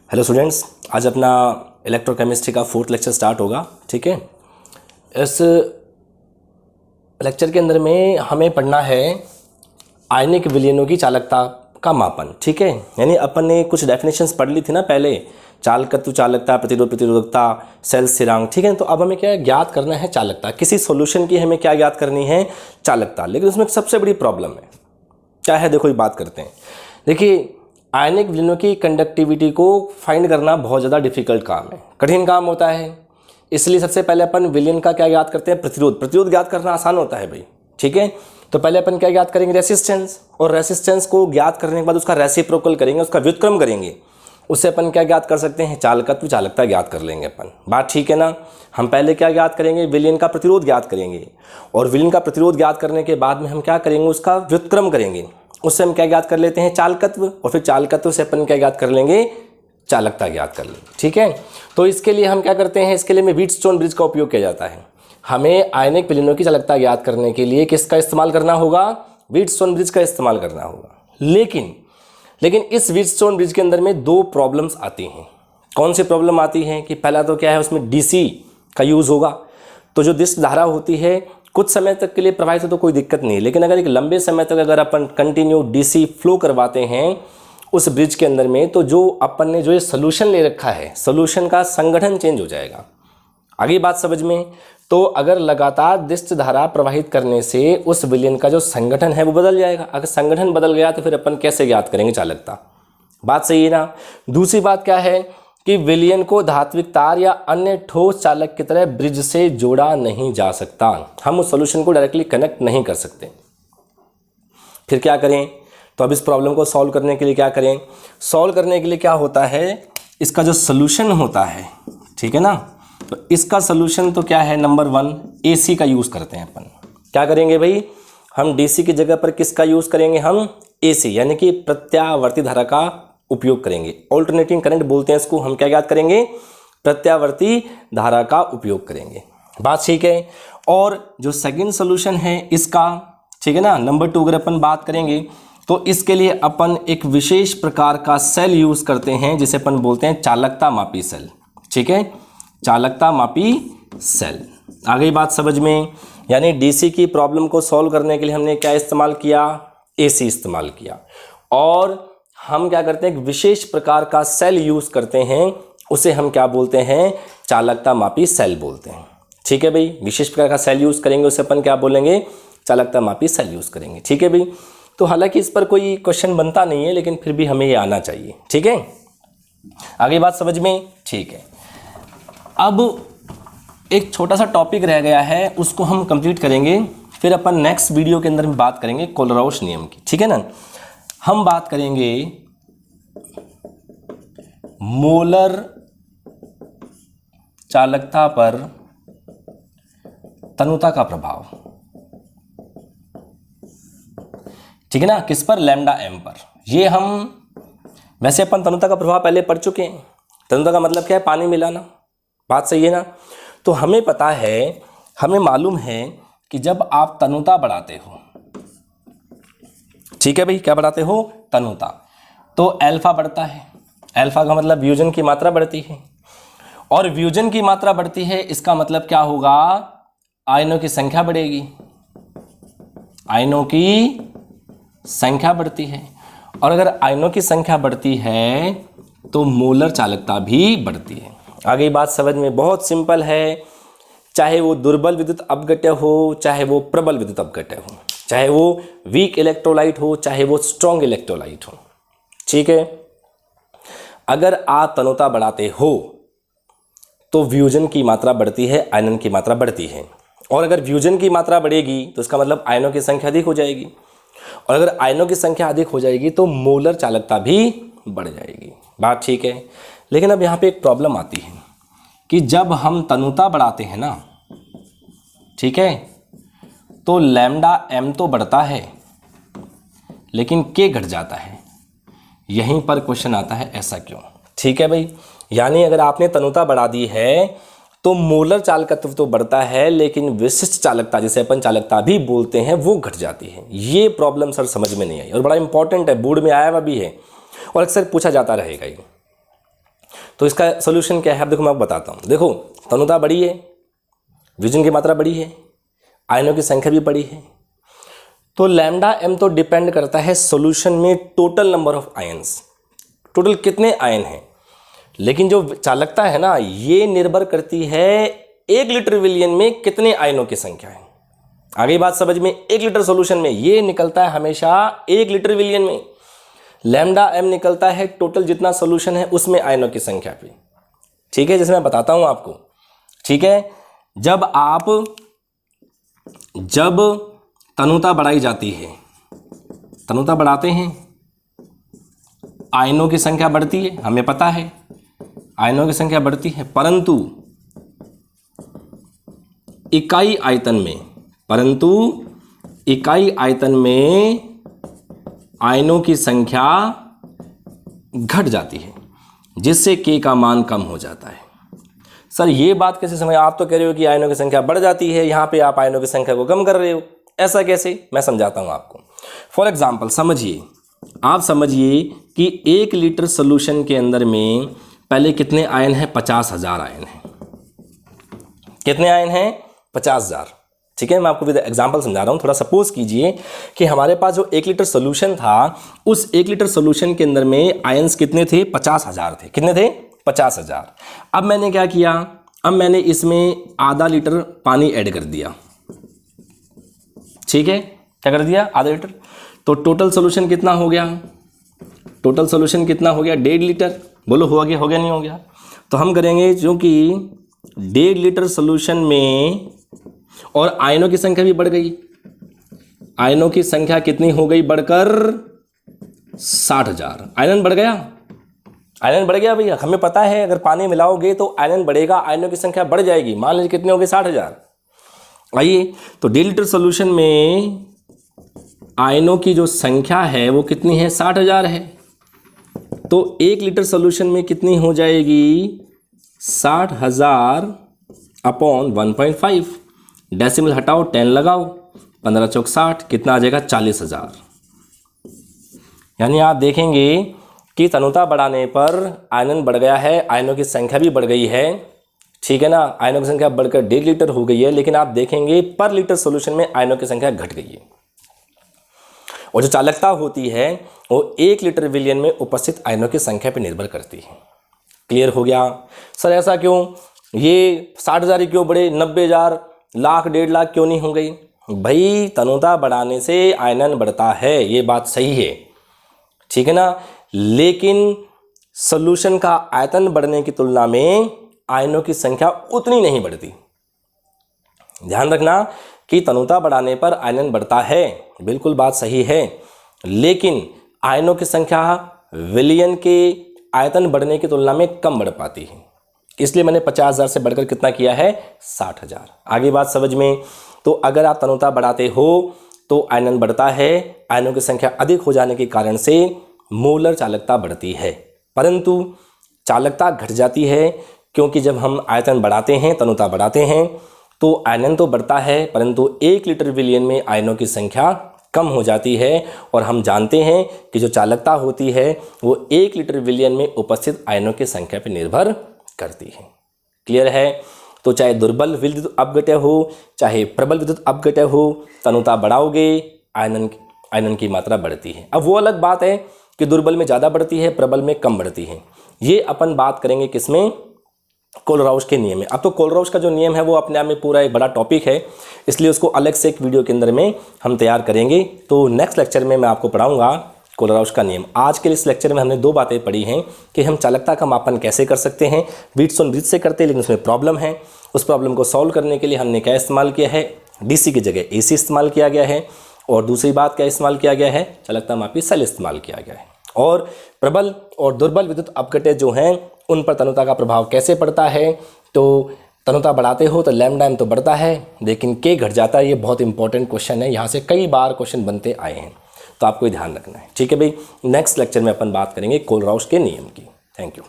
Hello students, आज अपना electrochemistry का 4th लेक्चर स्टार्ट होगा। ठीक है, इस लेक्चर के अंदर में हमें पढ़ना है आयनिक विलयनों की चालकता का मापन। ठीक है, यानी अपन ने कुछ डेफिनेशंस पढ़ ली थी ना पहले, चालकत्व, चालकता, प्रतिरोध, प्रतिरोधकता, सेल स्थिरांक। ठीक है, तो अब हमें क्या ज्ञात करना है? चालकता। किसी सॉल्यूशन की हमें क्या ज्ञात करनी है? चालकता। लेकिन उसमें एक सबसे बड़ी प्रॉब्लम है, क्या है? देखो, ये बात करते हैं। देखिए, आयनिक विलयनों की कंडक्टिविटी को फाइंड करना बहुत ज़्यादा डिफिकल्ट काम है, कठिन काम होता है। इसलिए सबसे पहले अपन विलयन का क्या ज्ञात करते हैं? प्रतिरोध। प्रतिरोध ज्ञात करना आसान होता है भाई। ठीक है, तो पहले अपन क्या ज्ञात करेंगे? रेसिस्टेंस। और रेसिस्टेंस को ज्ञात करने के बाद उसका रेसिप्रोकल करेंगे, उसका व्युत्क्रम करेंगे। उससे अपन क्या ज्ञात कर सकते हैं? चालकत्व, चालकता ज्ञात कर लेंगे अपन। बात ठीक है ना? हम पहले क्या ज्ञात करेंगे? विलयन का प्रतिरोध ज्ञात करेंगे। और विलयन का प्रतिरोध ज्ञात करने के बाद में हम क्या करेंगे? उसका व्युत्क्रम करेंगे। उससे हम क्या ज्ञात कर लेते हैं? चालकत्व। और फिर चालकत्व से अपन क्या ज्ञात कर लेंगे? चालकता ज्ञात कर लेंगे। ठीक है, तो इसके लिए हम क्या करते हैं? इसके लिए में व्हीटस्टोन ब्रिज का उपयोग किया जाता है। हमें आयनिक विलयनों की चालकता ज्ञात करने के लिए किसका इस्तेमाल करना होगा? व्हीटस्टोन ब्रिज का इस्तेमाल करना होगा। लेकिन इस व्हीटस्टोन ब्रिज के अंदर में दो प्रॉब्लम्स आती हैं। कौन सी प्रॉब्लम आती है? कि पहला तो क्या है, उसमें डीसी का यूज़ होगा। तो जो दिश धारा होती है कुछ समय तक के लिए प्रवाहित हो तो कोई दिक्कत नहीं, लेकिन अगर एक लंबे समय तक अगर अपन कंटिन्यू डीसी फ्लो करवाते हैं उस ब्रिज के अंदर में, तो जो अपन ने जो ये सोल्यूशन ले रखा है, सोल्यूशन का संगठन चेंज हो जाएगा। आगे बात समझ में? तो अगर लगातार दिश धारा प्रवाहित करने से उस विलयन का जो संगठन है वो बदल जाएगा। अगर संगठन बदल गया तो फिर अपन कैसे ज्ञात करेंगे चालकता? बात सही है ना? दूसरी बात क्या है कि विलयन को धात्विक तार या अन्य ठोस चालक की तरह ब्रिज से जोड़ा नहीं जा सकता। हम उस सॉल्यूशन को डायरेक्टली कनेक्ट नहीं कर सकते। फिर क्या करें? तो अब इस प्रॉब्लम को सॉल्व करने के लिए क्या करें? सॉल्व करने के लिए क्या होता है, इसका जो सॉल्यूशन होता है, ठीक है ना, तो इसका सॉल्यूशन तो क्या है? नंबर 1 एसी का यूज़ करते हैं अपन। क्या करेंगे भाई? हम डीसी की जगह पर किसका यूज़ करेंगे? हम एसी, यानी कि प्रत्यावर्ती धारा का उपयोग करेंगे। ऑल्टरनेटिंग करंट बोलते हैं इसको। हम क्या ज्ञात करेंगे? प्रत्यावर्ती धारा का उपयोग करेंगे। बात ठीक है। और जो सेकंड सॉल्यूशन है इसका, ठीक है ना, नंबर 2 अगर अपन बात करेंगे तो इसके लिए अपन एक विशेष प्रकार का सेल यूज करते हैं जिसे अपन बोलते हैं चालकता मापी सेल। ठीक है, चालकता मापी सेल। आ गई बात समझ में? यानी डीसी की प्रॉब्लम को सॉल्व करने के लिए हमने क्या इस्तेमाल किया? एसी इस्तेमाल किया। और हम क्या करते हैं? एक विशेष प्रकार का सेल यूज करते हैं, उसे हम क्या बोलते हैं? चालकता मापी सेल बोलते हैं। ठीक है भाई, विशेष प्रकार का सेल यूज करेंगे, उसे अपन क्या बोलेंगे? चालकता मापी सेल यूज करेंगे। ठीक है भाई, तो हालांकि इस पर कोई क्वेश्चन बनता नहीं है, लेकिन फिर भी हमें ये आना चाहिए। ठीक है, आगे बात समझ में? ठीक है, अब एक छोटा सा टॉपिक रह गया है, उसको हम कंप्लीट करेंगे, फिर अपन नेक्स्ट वीडियो के अंदर में बात करेंगे कोलराउस नियम की। ठीक है ना? हम बात करेंगे मोलर चालकता पर तनुता का प्रभाव। ठीक है ना? किस पर? लैम्डा एम पर। ये हम वैसे अपन तनुता का प्रभाव पहले पढ़ चुके हैं। तनुता का मतलब क्या है? पानी मिलाना। बात सही है ना? तो हमें पता है, हमें मालूम है कि जब आप तनुता बढ़ाते हो, ठीक है भाई, क्या बढ़ाते हो? तनुता, तो अल्फा बढ़ता है। अल्फा का मतलब व्यूजन की मात्रा बढ़ती है, और व्यूजन की मात्रा बढ़ती है, इसका मतलब क्या होगा? आयनों की संख्या बढ़ेगी। आयनों की संख्या बढ़ती है, और अगर आयनों की संख्या बढ़ती है तो मोलर चालकता भी बढ़ती है। आगे बात समझ में? बहुत सिंपल है। चाहे वो दुर्बल विद्युत अपघट्य हो, चाहे वो प्रबल विद्युत अपघट्य हो, चाहे वो वीक इलेक्ट्रोलाइट हो, चाहे वो स्ट्रॉन्ग इलेक्ट्रोलाइट हो। ठीक है, अगर आप तनुता बढ़ाते हो तो व्यूजन की मात्रा बढ़ती है, आयनन की मात्रा बढ़ती है। और अगर व्यूजन की मात्रा बढ़ेगी तो इसका मतलब आयनों की संख्या अधिक हो जाएगी, और अगर आयनों की संख्या अधिक हो जाएगी तो मोलर चालकता भी बढ़ जाएगी। बात ठीक है। लेकिन अब यहाँ पे एक प्रॉब्लम आती है कि जब हम तनुता बढ़ाते हैं ना, ठीक है, तो लैम्डा एम तो बढ़ता है लेकिन के घट जाता है। यहीं पर क्वेश्चन आता है, ऐसा क्यों? ठीक है भाई, यानी अगर आपने तनुता बढ़ा दी है तो मोलर चालकत्व तो बढ़ता है, लेकिन विशिष्ट चालकता, जिसे अपन चालकता भी बोलते हैं, वो घट जाती है। ये प्रॉब्लम सर समझ में नहीं आई, और बड़ा इंपॉर्टेंट है, बोर्ड में आया हुआ भी है और अक्सर पूछा जाता रहेगा ये। तो इसका सोल्यूशन क्या है, अब देखो मैं आपको बताता हूँ। देखो तनुता बड़ी है, विजन की मात्रा बड़ी है, आयनों की संख्या भी बड़ी है, तो लैम्डा एम तो डिपेंड करता है सॉल्यूशन में total number of ions, total कितने आयन हैं। लेकिन जो चालकता है ना, ये निर्भर करती है 1 लीटर विलियन में कितने आयनों की संख्या है। आगे बात समझ में, 1 लीटर सॉल्यूशन में ये निकलता है हमेशा 1 लीटर विलियन में, लैम्डा एम निकलता है टोटल जितना सॉल्यूशन है उसमें आयनों की संख्या पे। ठीक है, जैसे मैं बताता हूं आपको। ठीक है, जब तनुता बढ़ाई जाती है, तनुता बढ़ाते हैं, आयनों की संख्या बढ़ती है, हमें पता है आयनों की संख्या बढ़ती है, परंतु इकाई आयतन में आयनों की संख्या घट जाती है, जिससे K का मान कम हो जाता है। सर ये बात कैसे समझ, आप तो कह रहे हो कि आयनों की संख्या बढ़ जाती है, यहाँ पे आप आयनों की संख्या को कम कर रहे हो, ऐसा कैसे? मैं समझाता हूँ आपको। फॉर एग्जाम्पल समझिए, आप समझिए कि 1 लीटर सोल्यूशन के अंदर में पहले कितने आयन हैं? 50,000 आयन हैं। कितने आयन हैं? 50,000। ठीक है, मैं आपको एग्जांपल समझा रहा हूँ। थोड़ा सपोज कीजिए कि हमारे पास जो 1 लीटर सोल्यूशन था, उस 1 लीटर सोल्यूशन के अंदर में आयंस कितने थे? 50,000 थे। कितने थे? 50,000। अब मैंने क्या किया, अब मैंने इसमें आधा लीटर पानी ऐड कर दिया। ठीक है, क्या कर दिया? आधा लीटर। तो टोटल सोल्यूशन कितना हो गया? टोटल सोल्यूशन कितना हो गया? 1.5 लीटर। बोलो हो गया नहीं हो गया? तो हम करेंगे, क्योंकि 1.5 लीटर सोल्यूशन में और आयनों की संख्या भी बढ़ गई, आयनों की संख्या कितनी हो गई? बढ़कर 60,000। आयन बढ़ गया, आयन बढ़ गया भैया। हमें पता है अगर पानी मिलाओगे तो आयन बढ़ेगा, आयनों की संख्या बढ़ जाएगी। मान लीजिए कितने हो गए? 60,000। आइए, तो 1.5 लीटर सोल्यूशन में आयनों की जो संख्या है वो कितनी है? 60,000 है। तो 1 लीटर सोल्यूशन में कितनी हो जाएगी? 60,000 अपॉन 1.5। डेसिमल हटाओ, 10 लगाओ, 15 चौक 60, कितना आ जाएगा? 40,000। यानी आप देखेंगे कि तनुता बढ़ाने पर आयनन बढ़ गया है, आयनों की संख्या भी बढ़ गई है। ठीक है ना, आयनों की संख्या बढ़कर 1.5 लीटर हो गई है, लेकिन आप देखेंगे पर लीटर सोल्यूशन में आयनों की संख्या घट गई है। और जो चालकता होती है वो 1 लीटर विलियन में उपस्थित आयनों की संख्या पर निर्भर करती है। क्लियर हो गया? सर ऐसा क्यों, ये 60,000 क्यों बढ़े, 90,000, लाख, 1.5 लाख क्यों नहीं हो गई? भाई तनुता बढ़ाने से आयनन बढ़ता है, ये बात सही है। ठीक है ना, लेकिन सॉल्यूशन का आयतन बढ़ने की तुलना में आयनों की संख्या उतनी नहीं बढ़ती। ध्यान रखना कि तनुता बढ़ाने पर आयनन बढ़ता है, बिल्कुल बात सही है, लेकिन आयनों की संख्या विलियन के आयतन बढ़ने की तुलना में कम बढ़ पाती है। इसलिए मैंने 50,000 से बढ़कर कितना किया है? 60,000। आगे बात समझ में? तो अगर आप तनुता बढ़ाते हो तो आयनन बढ़ता है, आयनों की संख्या अधिक हो जाने के कारण से मोलर चालकता बढ़ती है, परंतु चालकता घट जाती है, क्योंकि जब हम आयतन बढ़ाते हैं, तनुता बढ़ाते हैं, तो आयनन तो बढ़ता है, परंतु 1 लीटर विलियन में आयनों की संख्या कम हो जाती है। और हम जानते हैं कि जो चालकता होती है वो 1 लीटर विलियन में उपस्थित आयनों की संख्या पर निर्भर करती है। क्लियर है? तो चाहे दुर्बल विद्युत अपघट्य हो, चाहे प्रबल विद्युत अपघट्य हो, तनुता बढ़ाओगे आयनन की मात्रा बढ़ती है। अब वो अलग बात है कि दुर्बल में ज़्यादा बढ़ती है, प्रबल में कम बढ़ती है। ये अपन बात करेंगे किसमें? कोलराउश के नियम में। अब तो कोलराउश का जो नियम है वो अपने आप में पूरा एक बड़ा टॉपिक है, इसलिए उसको अलग से एक वीडियो के अंदर में हम तैयार करेंगे। तो नेक्स्ट लेक्चर में मैं आपको पढ़ाऊंगा कोलराउश का नियम। आज के इस लेक्चर में हमने 2 बातें पढ़ी हैं कि हम चालकता का मापन कैसे कर सकते हैं। व्हीटस्टोन ब्रिज से करते हैं, लेकिन उसमें प्रॉब्लम है। उस प्रॉब्लम को सॉल्व करने के लिए हमने क्या इस्तेमाल किया है? डीसी की जगह एसी इस्तेमाल किया गया है। और दूसरी बात क्या इस्तेमाल किया गया है? चालकता मापी सेल इस्तेमाल किया गया है। और प्रबल और दुर्बल विद्युत अपघट्य जो हैं उन पर तनुता का प्रभाव कैसे पड़ता है? तो तनुता बढ़ाते हो तो लैम्डा एम तो बढ़ता है, लेकिन के घट जाता है। ये बहुत इंपॉर्टेंट क्वेश्चन है, यहाँ से कई बार क्वेश्चन बनते आए हैं, तो आपको ध्यान रखना है। ठीक है भाई, नेक्स्ट लेक्चर में अपन बात करेंगे कोलराउश के नियम की। Thank you.